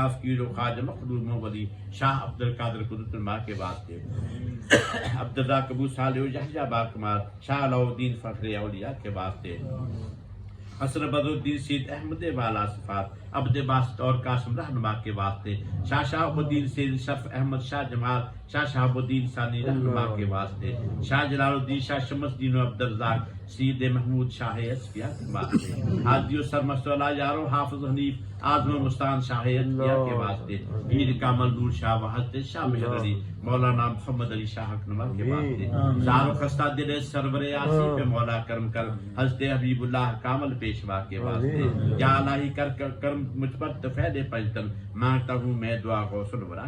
معاف کی رو خواجہ مخدوم ولی شاہ عبد القادر قدرت الماء کے واسطے، عبداللہ کبو صالح و یحییٰ باقمار شاہ علاؤ الدین فخر اولیاء کے واسطے، حسن بدر الدین سید احمد والا صفات عبد باسط اور قاسم رہنما کے واسطے، شاہ شہاب الدین سید شرف احمد شاہ جمال شاہ شہاب الدین ثانی رہنما کے واسطے، شاہ جلال الدین شاہ شمس الدین عبد الرزاق سید محمود شاہ اصفیہ کے واسطے، حاجی و سرمست اللہ یارو حافظ حنیف اعظم مستان شاہ اصفیہ کے واسطے، پیر کامل نور شاہ وحد شاہ مہر علی مولانا محمد علی شاہ حقنما کے واسطے، زار و خستہ دل سرور آصف پہ مولا کرم کر حضرت حبیب اللہ کامل پیشوا کے واسطے، یا الہی کر کرم مجھ پر تفید پنجتن مانگتا ہوں میں دعا غوث الورا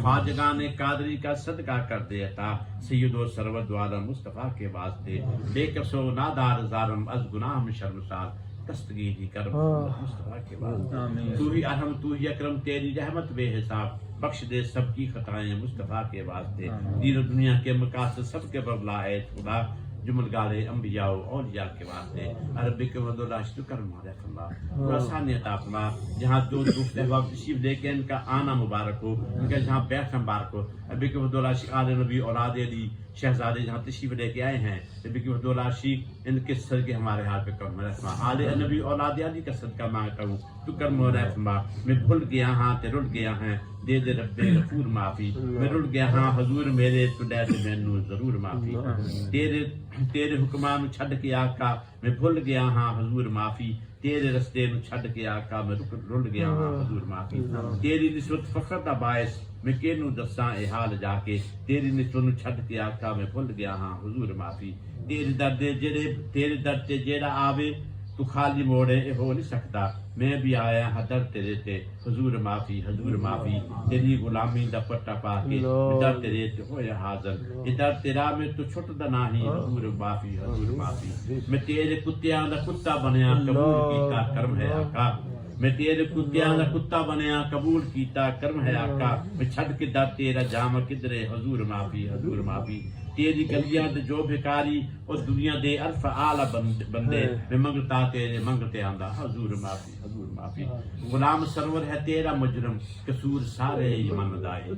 خواجگان قادری کا صدقہ کر دے عطا سید و سرور دو عالم مصطفیٰ کے واسطے، بے کس و نادار زارم از گناہ میں شرمسار دستگیری کرم مصطفیٰ کے واسطے، تو ہی ارحم تو ہی اکرم تیری رحمت بے حساب بخش دے سب کی خطائیں مصطفیٰ کے واسطے، دین و دنیا کے مقاصد سب کے بدلا ہے خدا جملگار انبیاء و اولیاء کے واسطے، عربی کے ود اللہ شکر مالک اللہ و آسانیت آفما، جہاں دو دوسرے وقت تشریف لے کے ان کا آنا مبارک ہو، ان کا جہاں بیٹھنا مبارک ہو، عربی کے ود اللہ شیخ آل نبی اولاد علی شہزادے جہاں تشریف لے کے آئے ہیں، عربی کے ود اللہ شیخ ان کے صدقے ہمارے حال پہ کرم رحمہ، آل نبی اولاد علی کا صدقہ مانگتا ہوں تو کرم رحمہ، میں بھول گیا ہاں تے رل گیا ہیں دے دے رب غفور معافی، میں رل گیا ہاں حضور میرے تو دے دے مینوں ضرور معافی، تیرے حکمان چھڈ کے آقا میں بھول گیا ہاں حضور معافی، تیرے رستے نو چھڈ کے آقا میں رل گیا ہاں حضور معافی، تیری نسبت فخر دا باعث میں کینوں دساں اے حال جا کے، تیری نسبت نو چھڈ کے آقا میں بھول گیا ہاں حضور معافی، تیرے در تے جیڑا آوے تو خالی موڑے ہو نہیں سکتا، میں بھی آیا ہاں در تیرے تے حضور معافی تیری غلامی دا پٹا پا کے در تیرے تے ہویا حاضر، ادھر تیرا میں تو چھٹدا نہیں حضور معافی میں تیرے کتیاں دا کتا بنیا قبول کیتا کرم ہے آقا، میں تیرے کتیاں دا کتا بنیا قبول کیتا کرم ہے آقا، میں چھڈ کے در تیرا جام کدرے حضور معافی تیری گلیاں دے جو بھکاری اور دنیا دے عرف اعلی بندے میں منگتا تیرے منگتے آندا حضور معافی، غلام سرور ہے تیرا مجرم قصور سارے ایمان دائے،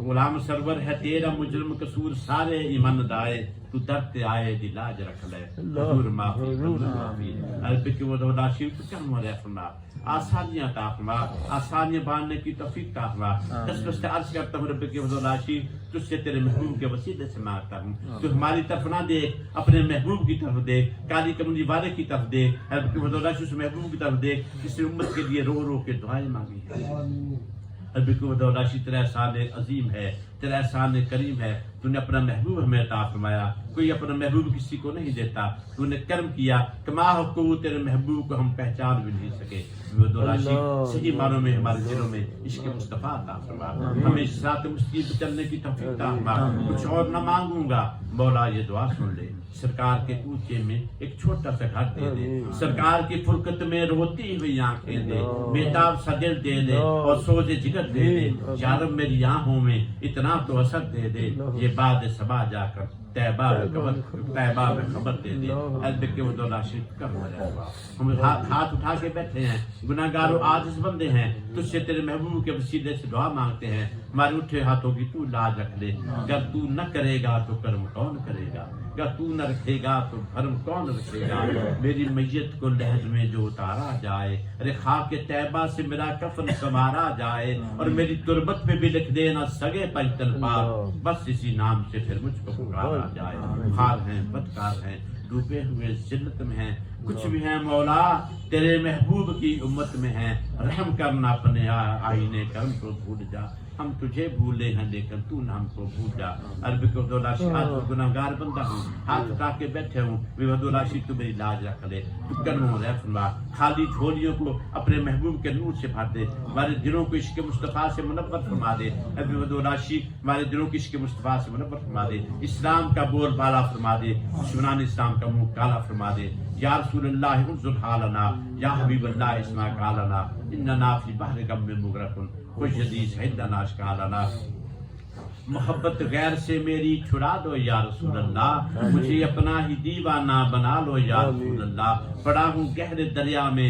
غلام سرور ہے تیرا مجرم قصور سارے ایمان دائے، تو درد آئے دی لاج رکھ لے حضور معافی، عرب کی ودولا شیف کم و رفنا آسانیاں تافما، آسانیاں باندھنے کی توفیق تافما، دست عرض کرتا ہوں رب کی ودولا شیف تجھ سے تیرے محبوب کے وسیلے سے مانگتا ہوں، تو ہماری طرف نہ دیکھ اپنے محبوب کی طرف دیکھ، کالی کملی والے کی طرف دیکھ، رب کی ودولا شیف محبوب کی طرف دیکھ جس نے امت کے لیے رو رو کے دعائیں مانگی ہے، رب کی ودولا شیف تیرا احسان عظیم ہے، تیرا احسان کریم ہے، تو نے اپنا محبوب ہمیں عطا فرمایا، کوئی اپنا محبوب کسی کو نہیں دیتا، تو نے کرم کیا کما حقو تیرے محبوب کو ہم پہچان بھی نہیں سکے، صحیح معنوں میں ہمارے دلوں میں عشق مصطفیٰ عطا فرما، ہمیں صراط مستقیم پہ چلنے کی توفیق عطا فرما، کچھ اور نہ مانگوں گا مولا یہ دعا سن لے، سرکار کے کوچے میں ایک چھوٹا سا گھر دے دے، سرکار کی فرقت میں روتی ہوئی آنکھیں دے، بےتاب سا دل دے دے اور سوز جگر دے دے، یا رب میری آنکھوں میں اتنا تو اثر دے دے، یہ بعد صبح جا کر طیبہ میں خبر دے دے، عرب کے ودولا شریف کر ہو جائے گا، ہم ہاتھ اٹھا کے بیٹھے ہیں، گناہگار و عاجز بندے ہیں، تجھ سے تیرے محبوب کے وسیلے سے دعا مانگتے ہیں، ہمارے اٹھے ہاتھوں کی تو لاج رکھ لے، اگر تو نہ کرے گا تو کرم کون کرے گا، اگر تو نہ رکھے گا تو بھرم کون رکھے گا، میری میت کو لحد میں جو اتارا جائے، ارے خاک طیبہ سے میرا کفن سنوارا جائے، اور میری تربت پہ بھی لکھ دینا سگے پنجتن پاک، بس اسی نام سے پھر مجھ کو پکارا جائے، خار ہیں بدکار ہیں ڈوبے ہوئے ذلت میں ہیں، کچھ بھی ہیں مولا تیرے محبوب کی امت میں ہیں، رحم کرنا اپنے آئینے کرم کو بھول جا، ہم تجھے بھولے ہیں لیکن تو نہ ہم کو بھول جا، عرب کے ودولا شیخ گناہگار بندہ ہوں، ہاتھ اٹھا کے بیٹھے ہوں، ودولا شیخ تو میری لاج رکھ لے، تو کرم رحمہ خالی جھولیوں کو اپنے محبوب کے نور سے بھر دے، ہمارے دلوں کو عشق مصطفیٰ سے منور فرما دے، عرب ودولا شیخ ہمارے دلوں کو عشق مصطفیٰ سے منور فرما دے، اسلام کا بول بالا فرما دے، دشمنان اسلام کا منہ کالا فرما دے، یا رسول اللہ انظر حالنا، یا حبیب اللہ اسمع قالنا، اننا فی بحر غم مغرق خوش جدیس عندنا اشکالنا، محبت غیر سے میری چھڑا دو یا رسول اللہ، مجھے اپنا ہی دیوانہ بنا لو یا رسول اللہ، پڑا ہوں گہرے دریا میں